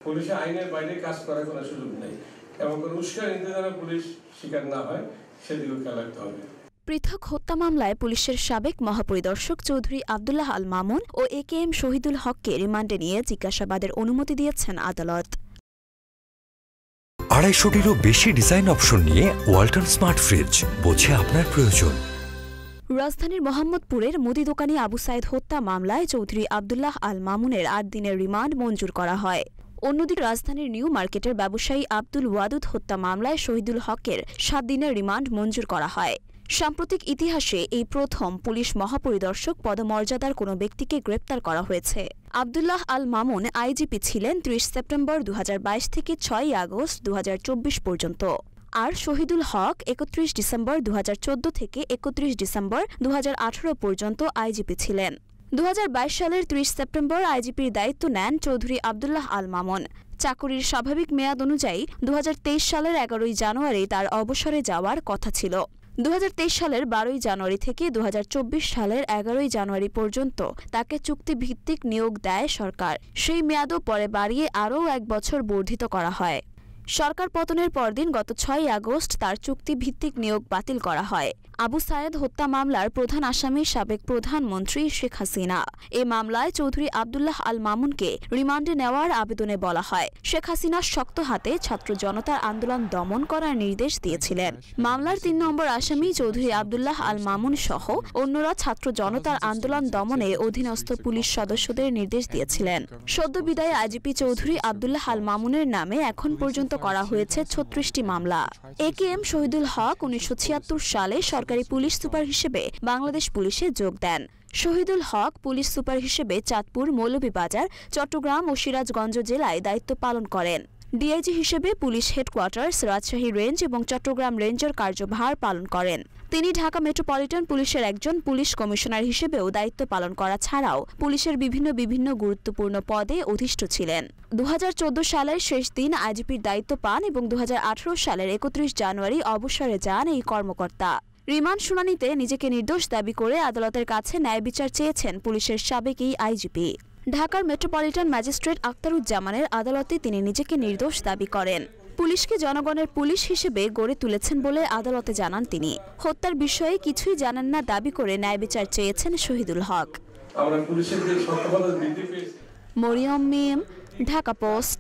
Police আইনের বাইরে কাজ করার কোনো সুযোগ নেই এবং কোনো উস্কানিতে যেন পুলিশ শিকার না হয় সেদিকেও খেয়াল রাখতে হবে। পৃথক হত্যা মামলায় পুলিশের সাবেক মহাপরিদর্শক চৌধুরী আব্দুল্লাহ আল মামুন ও AKM শহীদুল হককে রিমান্ডে নিয়ে জিজ্ঞাসাবাদের অনুমতি দিয়েছেন আদালত। 250-টিরও বেশি ডিজাইন অপশন নিয়ে ওয়ালটন স্মার্ট ফ্রিজ, বোঝে আপনার প্রয়োজন। রাজধানীর মোহাম্মদপুরের মুদি দোকানি আবু সাইদ হত্যা মামলায় চৌধুরী আব্দুল্লাহ আল মামুনের 8 দিনের রিমান্ড মঞ্জুর করা হয়। অন্যদিকে রাজধানীর নিউ মার্কেটের ব্যবসায়ী আব্দুল ওয়াদুদ হত্যা মামলায় শহীদুল হকের 7 দিনের রিমান্ড মঞ্জুর করা হয়। সাম্প্রতিক ইতিহাসে এই প্রথম পুলিশ মহাপরিদর্শক পদমর্যাদার কোনো ব্যক্তিকে গ্রেপ্তার করা হয়েছে। আব্দুল্লাহ আল মামুন আইজিপি ছিলেন 30 সেপ্টেম্বর 2022 থেকে 6 আগস্ট 2024 পর্যন্ত। আর শহীদুল হক 31 ডিসেম্বর 2014 থেকে 31 ডিসেম্বর 2018 পর্যন্ত আইজিপি ছিলেন। 2022 সালের 30 সেপ্টেম্বর আইজিপির দায়িত্ব নেন চৌধুরী আব্দুল্লাহ আল মামুন। চাকুরির স্বাভাবিক মেয়াদ অনুযায়ী 2023 সালের 11 জানুয়ারি তার অবসরে যাওয়ার কথা ছিল। 2023 সালের 12 জানুয়ারি থেকে 2024 সালের 11 জানুয়ারি পর্যন্ত তাকে চুক্তিভিত্তিক নিয়োগ দেয় সরকার। সেই মেয়াদও পরে বাড়িয়ে আরও 1 বছর বর্ধিত করা হয়। সরকার পতনের পরদিন গত 6 আগস্ট তার চুক্তিভিত্তিক নিয়োগ বাতিল করা হয়। আবু সায়েদ হত্যা মামলার প্রধান আসামি সাবেক প্রধানমন্ত্রী শেখ হাসিনা। এ মামলায় চৌধুরী আব্দুল্লাহ আল মামুনকে রিমান্ডে নেওয়ার আবেদনে বলা হয়, শেখ হাসিনা শক্ত হাতে ছাত্র জনতার আন্দোলন দমন করার নির্দেশ দিয়েছিলেন। মামলার 3 নম্বর আসামি চৌধুরী আব্দুল্লাহ আল মামুন সহ অন্যরা ছাত্র জনতার আন্দোলন দমনে অধীনস্থ পুলিশ সদস্যদের নির্দেশ দিয়েছিলেন। সদ্য বিদায়ী আইজিপি চৌধুরী আব্দুল্লাহ আল মামুনের নামে এখন পর্যন্ত করা হয়েছে 36টি মামলা। AKM শহীদুল হক 1976 সালে সরকারি পুলিশ সুপার হিসেবে বাংলাদেশ পুলিশে যোগ দেন। শহীদুল হক পুলিশ সুপার হিসেবে চাঁদপুর, মৌলভীবাজার, চট্টগ্রাম ও সিরাজগঞ্জ জেলায় দায়িত্ব পালন করেন। ডিআইজি হিসেবে পুলিশ হেডকোয়ার্টার্স, রাজশাহী রেঞ্জ এবং চট্টগ্রাম রেঞ্জের কার্যভার পালন করেন। তিনি ঢাকা মেট্রোপলিটন পুলিশের একজন পুলিশ কমিশনার হিসেবেও দায়িত্ব পালন করা ছাড়াও পুলিশের বিভিন্ন গুরুত্বপূর্ণ পদে অধিষ্ঠ ছিলেন। 2014 সালের শেষ দিন আইজিপির দায়িত্ব পান এবং 2018 সালের 31 জানুয়ারি অবসরে যান এই কর্মকর্তা। রিমান্ড শুনানিতে নিজেকে নির্দোষ দাবি করে আদালতের কাছে ন্যায় বিচার চেয়েছেন পুলিশের সাবেক এই আইজিপি। ঢাকার মেট্রোপলিটন ম্যাজিস্ট্রেট আখতারুজ্জামানের আদালতে তিনি নিজেকে নির্দোষ দাবি করেন। পুলিশকে জনগণের পুলিশ হিসেবে গড়ে তুলেছেন বলে আদালতে জানান তিনি। হত্যার বিষয়ে কিছুই জানেন না দাবি করে ন্যায় বিচার চেয়েছেন শহীদুল হক। আমরা পুলিশের যে সতর্কতা বৃদ্ধি পেয়েছে। মরিয়ম মিম, ঢাকা পোস্ট।